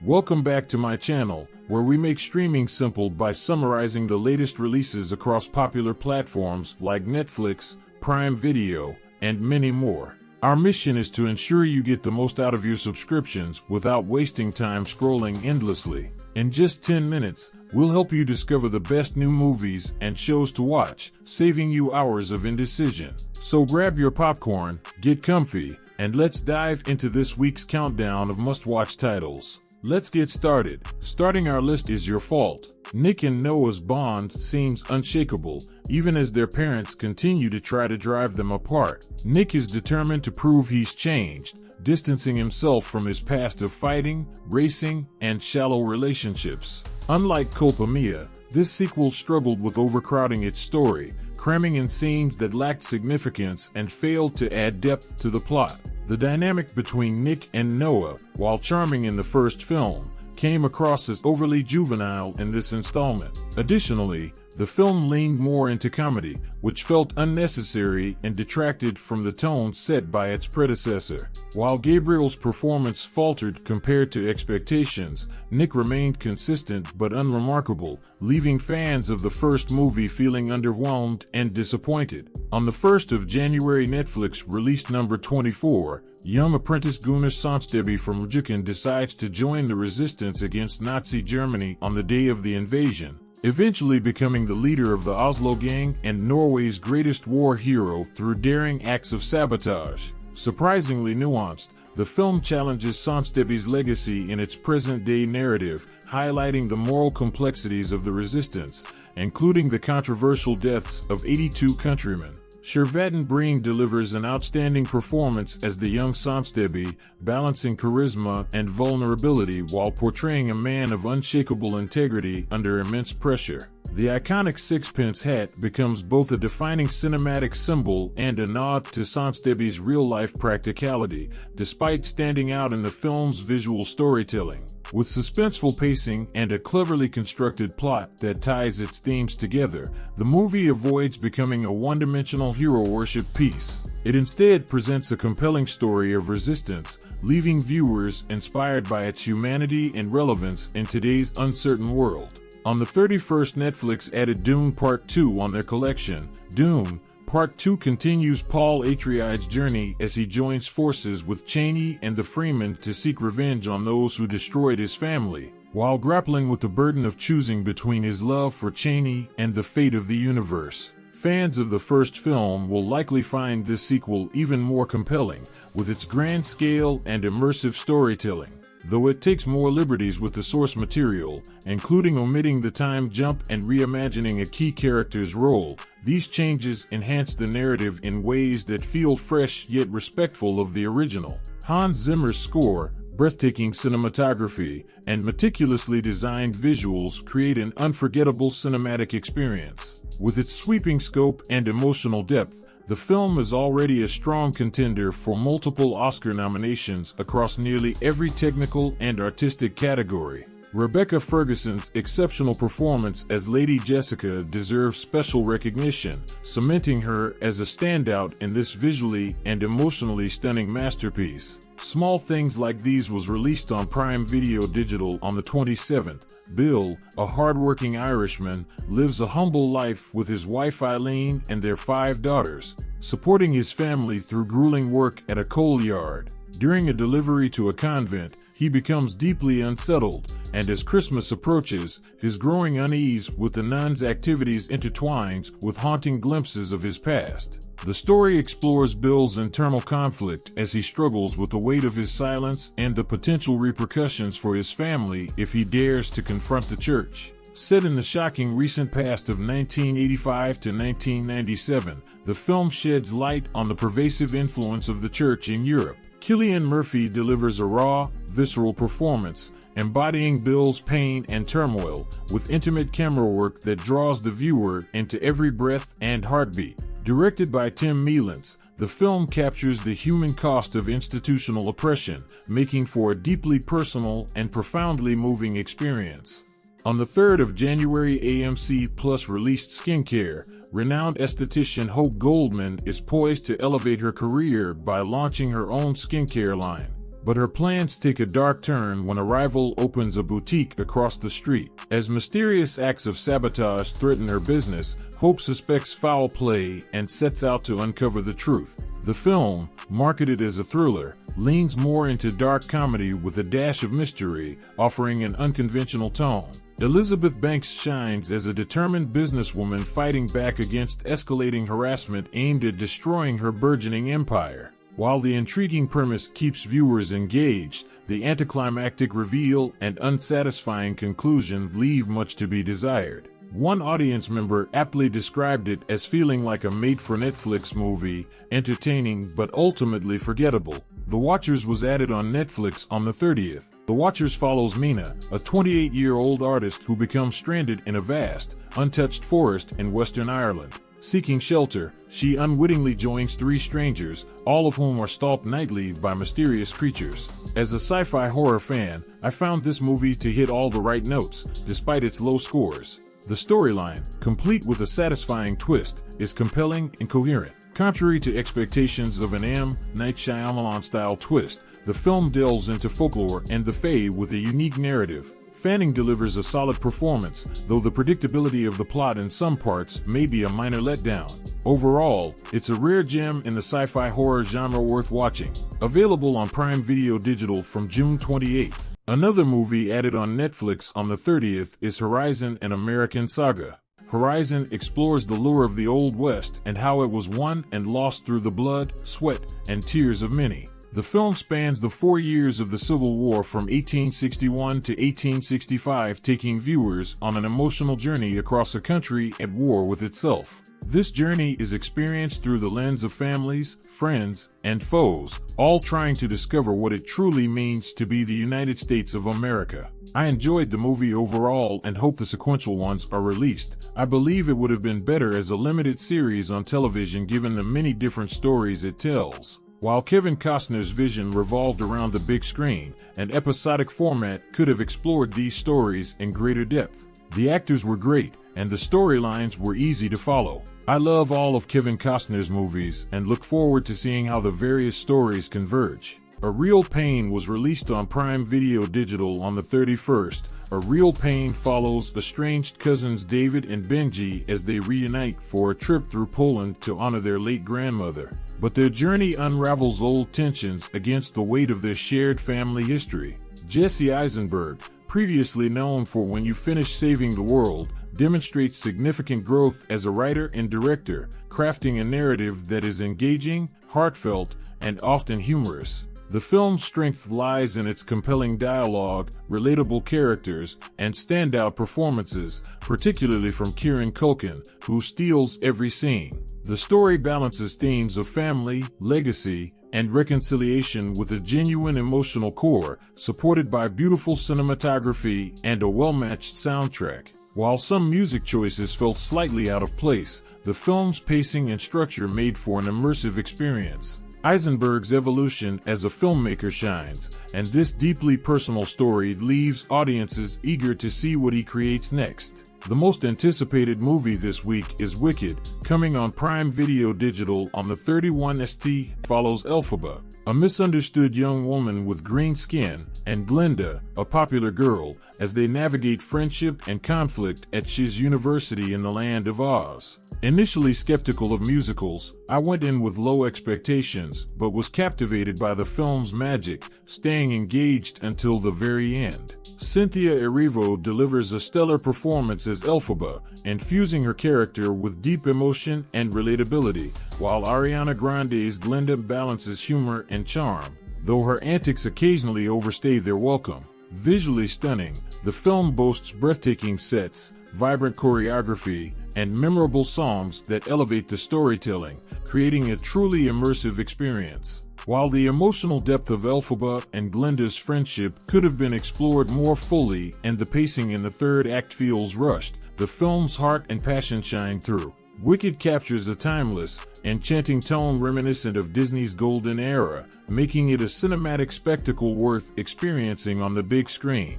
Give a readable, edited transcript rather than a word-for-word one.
Welcome back to my channel, where we make streaming simple by summarizing the latest releases across popular platforms like Netflix, Prime Video, and many more. Our mission is to ensure you get the most out of your subscriptions without wasting time scrolling endlessly. In just 10 minutes, we'll help you discover the best new movies and shows to watch, saving you hours of indecision. So grab your popcorn, get comfy, and let's dive into this week's countdown of must-watch titles. Let's get started. Starting our list is Your Fault. Nick and Noah's bond seems unshakable, even as their parents continue to try to drive them apart. Nick is determined to prove he's changed, distancing himself from his past of fighting, racing, and shallow relationships. Unlike Culpa Mia, this sequel struggled with overcrowding its story, cramming in scenes that lacked significance and failed to add depth to the plot. The dynamic between Nick and Noah, while charming in the first film, came across as overly juvenile in this installment. Additionally, the film leaned more into comedy, which felt unnecessary and detracted from the tone set by its predecessor. While Gabriel's performance faltered compared to expectations, Nick remained consistent but unremarkable, leaving fans of the first movie feeling underwhelmed and disappointed. On the 1st of January, Netflix released number 24. Young apprentice Gunnar Sandsteby from Rjukan decides to join the resistance against Nazi Germany on the day of the invasion, eventually becoming the leader of the Oslo Gang and Norway's greatest war hero through daring acts of sabotage. Surprisingly nuanced, the film challenges Sandsteby's legacy in its present-day narrative, highlighting the moral complexities of the resistance, including the controversial deaths of 82 countrymen. Shervatten Breen delivers an outstanding performance as the young Sandsteby, balancing charisma and vulnerability while portraying a man of unshakable integrity under immense pressure. The iconic sixpence hat becomes both a defining cinematic symbol and a nod to Sandsteby's real-life practicality, despite standing out in the film's visual storytelling. With suspenseful pacing and a cleverly constructed plot that ties its themes together, the movie avoids becoming a one-dimensional hero worship piece. It instead presents a compelling story of resistance, leaving viewers inspired by its humanity and relevance in today's uncertain world. On the 31st, Netflix added Dune Part 2 on their collection. Dune Part 2 continues Paul Atreides' journey as he joins forces with Chani and the Freemen to seek revenge on those who destroyed his family, while grappling with the burden of choosing between his love for Chani and the fate of the universe. Fans of the first film will likely find this sequel even more compelling, with its grand scale and immersive storytelling. Though it takes more liberties with the source material, including omitting the time jump and reimagining a key character's role, these changes enhance the narrative in ways that feel fresh yet respectful of the original. Hans Zimmer's score, breathtaking cinematography, and meticulously designed visuals create an unforgettable cinematic experience. With its sweeping scope and emotional depth, the film is already a strong contender for multiple Oscar nominations across nearly every technical and artistic category. Rebecca Ferguson's exceptional performance as Lady Jessica deserves special recognition, cementing her as a standout in this visually and emotionally stunning masterpiece. Small Things Like These was released on Prime Video Digital on the 27th. Bill, a hard-working Irishman, lives a humble life with his wife Eileen and their 5 daughters, supporting his family through grueling work at a coal yard. During a delivery to a convent, he becomes deeply unsettled, and as Christmas approaches, his growing unease with the nuns' activities intertwines with haunting glimpses of his past. The story explores Bill's internal conflict as he struggles with the weight of his silence and the potential repercussions for his family if he dares to confront the church. Set in the shocking recent past of 1985 to 1997, the film sheds light on the pervasive influence of the church in Europe. Cillian Murphy delivers a raw, visceral performance, embodying Bill's pain and turmoil, with intimate camera work that draws the viewer into every breath and heartbeat. Directed by Tim Mealance, the film captures the human cost of institutional oppression, making for a deeply personal and profoundly moving experience. On the 3rd of January, AMC Plus released Skincare. Renowned esthetician Hope Goldman is poised to elevate her career by launching her own skincare line. But her plans take a dark turn when a rival opens a boutique across the street. As mysterious acts of sabotage threaten her business, Hope suspects foul play and sets out to uncover the truth. The film, marketed as a thriller, leans more into dark comedy with a dash of mystery, offering an unconventional tone. Elizabeth Banks shines as a determined businesswoman fighting back against escalating harassment aimed at destroying her burgeoning empire. While the intriguing premise keeps viewers engaged, the anticlimactic reveal and unsatisfying conclusion leave much to be desired. One audience member aptly described it as feeling like a made-for-Netflix movie, entertaining but ultimately forgettable. The Watchers was added on Netflix on the 30th. The Watchers follows Mina, a 28-year-old artist who becomes stranded in a vast, untouched forest in Western Ireland. Seeking shelter, she unwittingly joins 3 strangers, all of whom are stalked nightly by mysterious creatures. As a sci-fi horror fan, I found this movie to hit all the right notes, despite its low scores. The storyline, complete with a satisfying twist, is compelling and coherent. Contrary to expectations of an M. Night Shyamalan-style twist, the film delves into folklore and the Fae with a unique narrative. Fanning delivers a solid performance, though the predictability of the plot in some parts may be a minor letdown. Overall, it's a rare gem in the sci-fi horror genre worth watching. Available on Prime Video Digital from June 28th. Another movie added on Netflix on the 30th is Horizon: An American Saga. Horizon explores the lure of the Old West and how it was won and lost through the blood, sweat, and tears of many. The film spans the 4 years of the Civil War from 1861 to 1865, taking viewers on an emotional journey across a country at war with itself. This journey is experienced through the lens of families, friends, and foes, all trying to discover what it truly means to be the United States of America. I enjoyed the movie overall and hope the sequential ones are released. I believe it would have been better as a limited series on television given the many different stories it tells. While Kevin Costner's vision revolved around the big screen, an episodic format could have explored these stories in greater depth. The actors were great, and the storylines were easy to follow. I love all of Kevin Costner's movies and look forward to seeing how the various stories converge. A Real Pain was released on Prime Video Digital on the 31st. A Real Pain follows estranged cousins David and Benji as they reunite for a trip through Poland to honor their late grandmother. But their journey unravels old tensions against the weight of their shared family history. Jesse Eisenberg, previously known for When You Finish Saving the World, demonstrates significant growth as a writer and director, crafting a narrative that is engaging, heartfelt, and often humorous. The film's strength lies in its compelling dialogue, relatable characters, and standout performances, particularly from Kieran Culkin, who steals every scene. The story balances themes of family, legacy, and reconciliation with a genuine emotional core, supported by beautiful cinematography and a well-matched soundtrack. While some music choices felt slightly out of place, the film's pacing and structure made for an immersive experience. Eisenberg's evolution as a filmmaker shines, and this deeply personal story leaves audiences eager to see what he creates next. The most anticipated movie this week is Wicked, coming on Prime Video Digital on the 31st. Follows Elphaba, a misunderstood young woman with green skin, and Glinda, a popular girl, as they navigate friendship and conflict at Shiz University in the Land of Oz. Initially skeptical of musicals, I went in with low expectations, but was captivated by the film's magic, staying engaged until the very end. Cynthia Erivo delivers a stellar performance as Elphaba, infusing her character with deep emotion and relatability, while Ariana Grande's Glinda balances humor and charm, though her antics occasionally overstay their welcome. Visually stunning, the film boasts breathtaking sets, vibrant choreography, and memorable songs that elevate the storytelling, creating a truly immersive experience. While the emotional depth of Elphaba and Glinda's friendship could have been explored more fully and the pacing in the third act feels rushed, the film's heart and passion shine through. Wicked captures a timeless, enchanting tone reminiscent of Disney's golden era, making it a cinematic spectacle worth experiencing on the big screen.